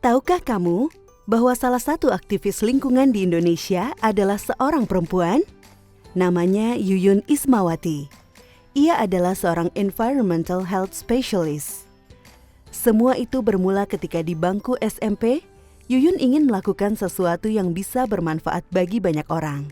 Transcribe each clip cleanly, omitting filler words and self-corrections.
Tahukah kamu bahwa salah satu aktivis lingkungan di Indonesia adalah seorang perempuan? Namanya Yuyun Ismawati. Ia adalah seorang environmental health specialist. Semua itu bermula ketika di bangku SMP, Yuyun ingin melakukan sesuatu yang bisa bermanfaat bagi banyak orang.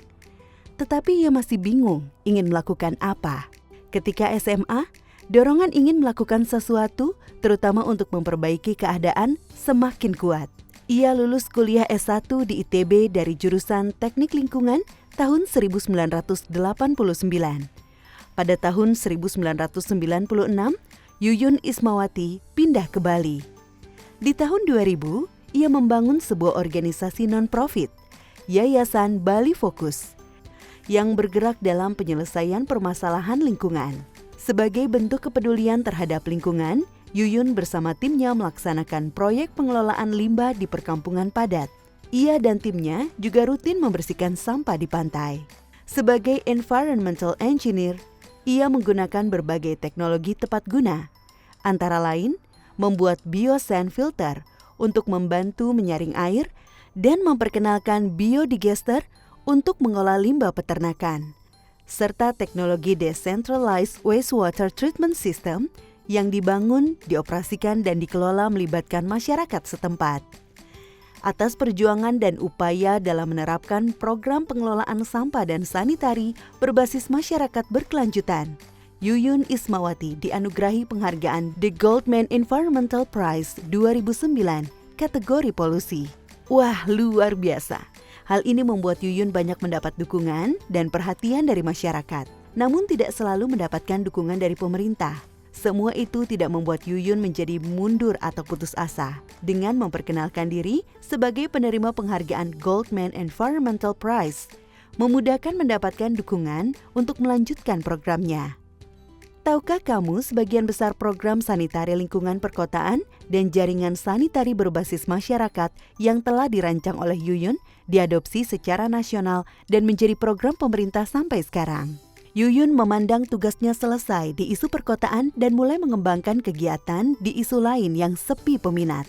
Tetapi ia masih bingung ingin melakukan apa. Ketika SMA, dorongan ingin melakukan sesuatu, terutama untuk memperbaiki keadaan, semakin kuat. Ia lulus kuliah S1 di ITB dari jurusan Teknik Lingkungan tahun 1989. Pada tahun 1996, Yuyun Ismawati pindah ke Bali. Di tahun 2000, ia membangun sebuah organisasi non-profit, Yayasan Bali Fokus, yang bergerak dalam penyelesaian permasalahan lingkungan. Sebagai bentuk kepedulian terhadap lingkungan, Yuyun bersama timnya melaksanakan proyek pengelolaan limbah di perkampungan padat. Ia dan timnya juga rutin membersihkan sampah di pantai. Sebagai environmental engineer, ia menggunakan berbagai teknologi tepat guna, antara lain membuat biosand filter untuk membantu menyaring air dan memperkenalkan biodigester untuk mengolah limbah peternakan, serta teknologi Decentralized Wastewater Treatment System yang dibangun, dioperasikan, dan dikelola melibatkan masyarakat setempat. Atas perjuangan dan upaya dalam menerapkan program pengelolaan sampah dan sanitari berbasis masyarakat berkelanjutan, Yuyun Ismawati dianugerahi penghargaan The Goldman Environmental Prize 2009 kategori polusi. Wah, luar biasa! Hal ini membuat Yuyun banyak mendapat dukungan dan perhatian dari masyarakat, namun tidak selalu mendapatkan dukungan dari pemerintah. Semua itu tidak membuat Yuyun menjadi mundur atau putus asa. Dengan memperkenalkan diri sebagai penerima penghargaan Goldman Environmental Prize, memudahkan mendapatkan dukungan untuk melanjutkan programnya. Tahukah kamu sebagian besar program sanitari lingkungan perkotaan dan jaringan sanitari berbasis masyarakat yang telah dirancang oleh Yuyun diadopsi secara nasional dan menjadi program pemerintah sampai sekarang? Yuyun memandang tugasnya selesai di isu perkotaan dan mulai mengembangkan kegiatan di isu lain yang sepi peminat.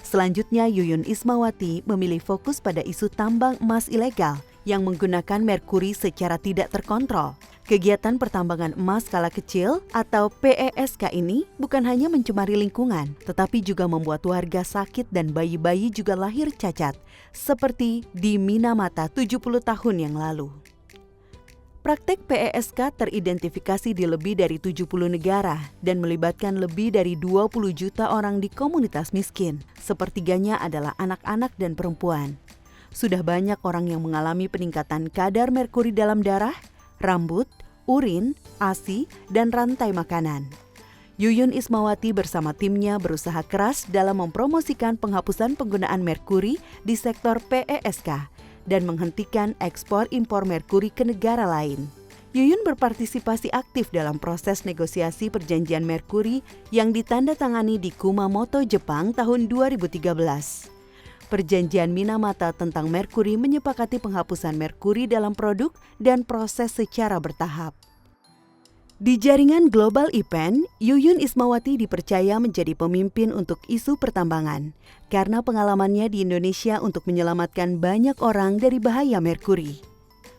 Selanjutnya, Yuyun Ismawati memilih fokus pada isu tambang emas ilegal yang menggunakan merkuri secara tidak terkontrol. Kegiatan pertambangan emas skala kecil atau PESK ini bukan hanya mencemari lingkungan, tetapi juga membuat warga sakit dan bayi-bayi juga lahir cacat, seperti di Minamata 70 tahun yang lalu. Praktek PESK teridentifikasi di lebih dari 70 negara dan melibatkan lebih dari 20 juta orang di komunitas miskin. Sepertiganya adalah anak-anak dan perempuan. Sudah banyak orang yang mengalami peningkatan kadar merkuri dalam darah, rambut, urin, ASI, dan rantai makanan. Yuyun Ismawati bersama timnya berusaha keras dalam mempromosikan penghapusan penggunaan merkuri di sektor PESK dan menghentikan ekspor impor merkuri ke negara lain. Yuyun berpartisipasi aktif dalam proses negosiasi perjanjian merkuri yang ditandatangani di Kumamoto, Jepang tahun 2013. Perjanjian Minamata tentang merkuri menyepakati penghapusan merkuri dalam produk dan proses secara bertahap. Di jaringan Global Event, Yuyun Ismawati dipercaya menjadi pemimpin untuk isu pertambangan karena pengalamannya di Indonesia untuk menyelamatkan banyak orang dari bahaya merkuri.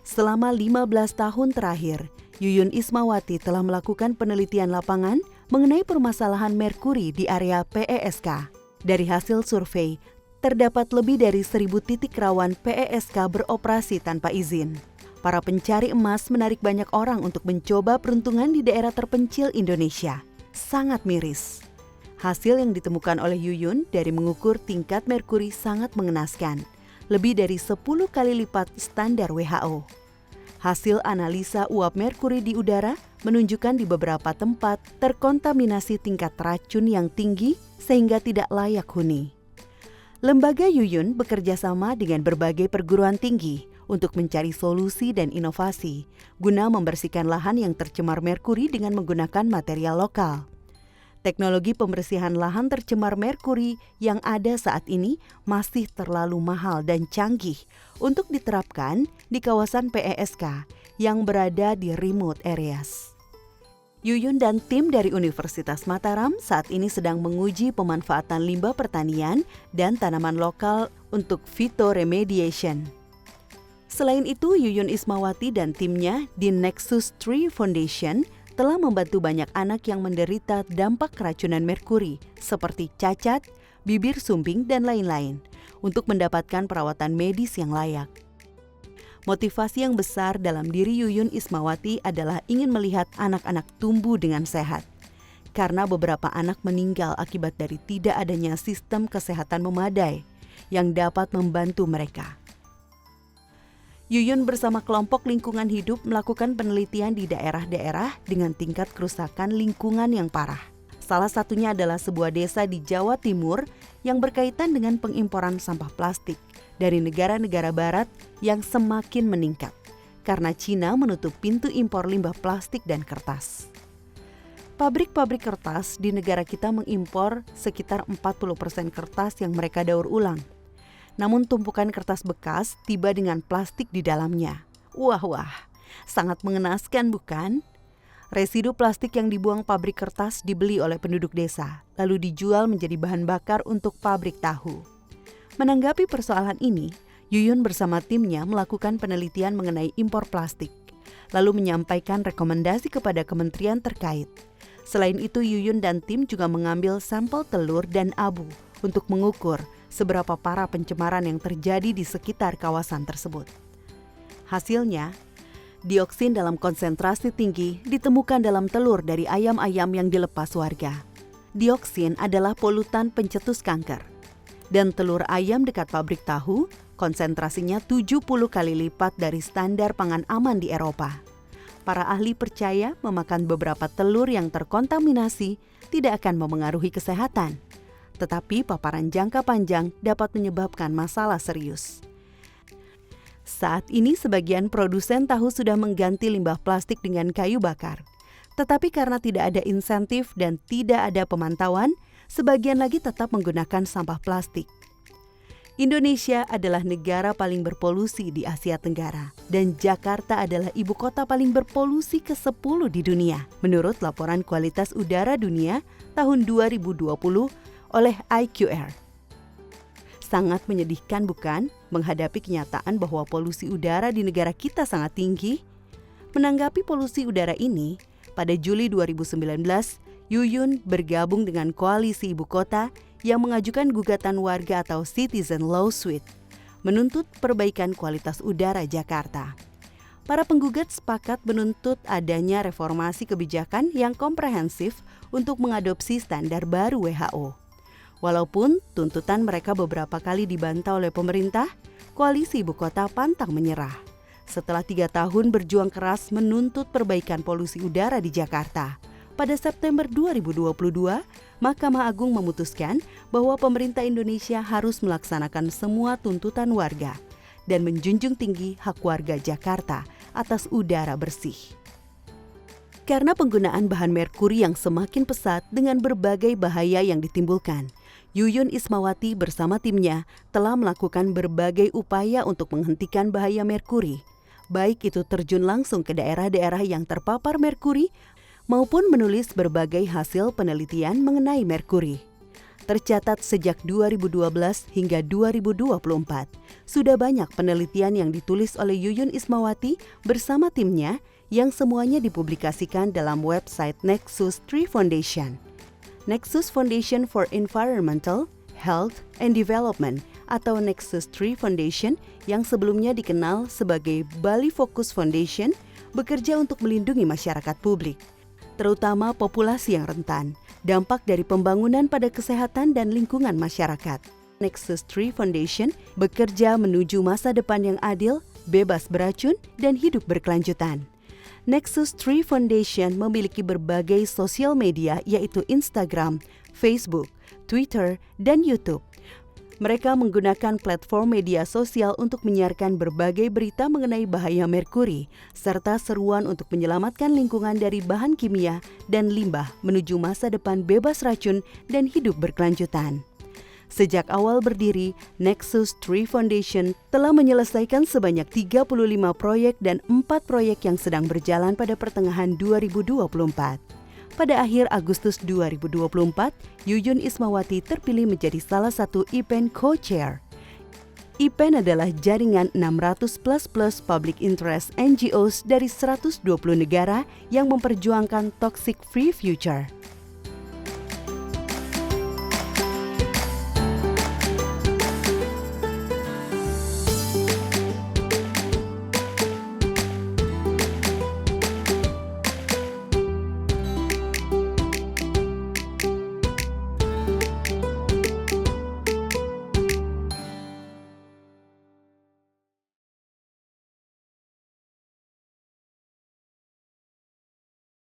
Selama 15 tahun terakhir, Yuyun Ismawati telah melakukan penelitian lapangan mengenai permasalahan merkuri di area PESK. Dari hasil survei, terdapat lebih dari 1.000 titik rawan PESK beroperasi tanpa izin. Para pencari emas menarik banyak orang untuk mencoba peruntungan di daerah terpencil Indonesia. Sangat miris. Hasil yang ditemukan oleh Yuyun dari mengukur tingkat merkuri sangat mengenaskan, lebih dari 10 kali lipat standar WHO. Hasil analisa uap merkuri di udara menunjukkan di beberapa tempat terkontaminasi tingkat racun yang tinggi sehingga tidak layak huni. Lembaga Yuyun bekerja sama dengan berbagai perguruan tinggi untuk mencari solusi dan inovasi guna membersihkan lahan yang tercemar merkuri dengan menggunakan material lokal. Teknologi pembersihan lahan tercemar merkuri yang ada saat ini masih terlalu mahal dan canggih untuk diterapkan di kawasan PESK yang berada di remote areas. Yuyun dan tim dari Universitas Mataram saat ini sedang menguji pemanfaatan limbah pertanian dan tanaman lokal untuk phytoremediation. Selain itu, Yuyun Ismawati dan timnya di Nexus Tree Foundation telah membantu banyak anak yang menderita dampak keracunan merkuri seperti cacat, bibir sumbing, dan lain-lain untuk mendapatkan perawatan medis yang layak. Motivasi yang besar dalam diri Yuyun Ismawati adalah ingin melihat anak-anak tumbuh dengan sehat. Karena beberapa anak meninggal akibat dari tidak adanya sistem kesehatan memadai yang dapat membantu mereka. Yuyun bersama kelompok lingkungan hidup melakukan penelitian di daerah-daerah dengan tingkat kerusakan lingkungan yang parah. Salah satunya adalah sebuah desa di Jawa Timur yang berkaitan dengan pengimporan sampah plastik dari negara-negara barat yang semakin meningkat karena Cina menutup pintu impor limbah plastik dan kertas. Pabrik-pabrik kertas di negara kita mengimpor sekitar 40% kertas yang mereka daur ulang. Namun tumpukan kertas bekas tiba dengan plastik di dalamnya. Wah, sangat mengenaskan bukan? Residu plastik yang dibuang pabrik kertas dibeli oleh penduduk desa, lalu dijual menjadi bahan bakar untuk pabrik tahu. Menanggapi persoalan ini, Yuyun bersama timnya melakukan penelitian mengenai impor plastik, lalu menyampaikan rekomendasi kepada kementerian terkait. Selain itu, Yuyun dan tim juga mengambil sampel telur dan abu untuk mengukur seberapa parah pencemaran yang terjadi di sekitar kawasan tersebut. Hasilnya, dioksin dalam konsentrasi tinggi ditemukan dalam telur dari ayam-ayam yang dilepas warga. Dioksin adalah polutan pencetus kanker. Dan telur ayam dekat pabrik tahu konsentrasinya 70 kali lipat dari standar pangan aman di Eropa. Para ahli percaya memakan beberapa telur yang terkontaminasi tidak akan memengaruhi kesehatan. Tetapi paparan jangka panjang dapat menyebabkan masalah serius. Saat ini sebagian produsen tahu sudah mengganti limbah plastik dengan kayu bakar. Tetapi karena tidak ada insentif dan tidak ada pemantauan, sebagian lagi tetap menggunakan sampah plastik. Indonesia adalah negara paling berpolusi di Asia Tenggara dan Jakarta adalah ibu kota paling berpolusi ke-10 di dunia menurut laporan kualitas udara dunia tahun 2020 oleh IQR. Sangat menyedihkan bukan menghadapi kenyataan bahwa polusi udara di negara kita sangat tinggi? Menanggapi polusi udara ini, pada Juli 2019, Yuyun bergabung dengan Koalisi Ibu Kota yang mengajukan gugatan warga atau Citizen Lawsuit, menuntut perbaikan kualitas udara Jakarta. Para penggugat sepakat menuntut adanya reformasi kebijakan yang komprehensif untuk mengadopsi standar baru WHO. Walaupun tuntutan mereka beberapa kali dibantah oleh pemerintah, Koalisi Ibu Kota pantang menyerah. Setelah 3 tahun berjuang keras menuntut perbaikan polusi udara di Jakarta, pada September 2022, Mahkamah Agung memutuskan bahwa pemerintah Indonesia harus melaksanakan semua tuntutan warga dan menjunjung tinggi hak warga Jakarta atas udara bersih. Karena penggunaan bahan merkuri yang semakin pesat dengan berbagai bahaya yang ditimbulkan, Yuyun Ismawati bersama timnya telah melakukan berbagai upaya untuk menghentikan bahaya merkuri, baik itu terjun langsung ke daerah-daerah yang terpapar merkuri maupun menulis berbagai hasil penelitian mengenai merkuri. Tercatat sejak 2012 hingga 2024, sudah banyak penelitian yang ditulis oleh Yuyun Ismawati bersama timnya yang semuanya dipublikasikan dalam website Nexus Tree Foundation. Nexus Foundation for Environmental, Health and Development atau Nexus Tree Foundation yang sebelumnya dikenal sebagai Bali Focus Foundation bekerja untuk melindungi masyarakat publik, terutama populasi yang rentan, dampak dari pembangunan pada kesehatan dan lingkungan masyarakat. Nexus Tree Foundation bekerja menuju masa depan yang adil, bebas beracun, dan hidup berkelanjutan. Nexus Tree Foundation memiliki berbagai sosial media yaitu Instagram, Facebook, Twitter, dan YouTube. Mereka menggunakan platform media sosial untuk menyiarkan berbagai berita mengenai bahaya merkuri, serta seruan untuk menyelamatkan lingkungan dari bahan kimia dan limbah menuju masa depan bebas racun dan hidup berkelanjutan. Sejak awal berdiri, Nexus Tree Foundation telah menyelesaikan sebanyak 35 proyek dan 4 proyek yang sedang berjalan pada pertengahan 2024. Pada akhir Agustus 2024, Yuyun Ismawati terpilih menjadi salah satu IPEN Co-Chair. IPEN adalah jaringan 600 plus public interest NGOs dari 120 negara yang memperjuangkan toxic free future.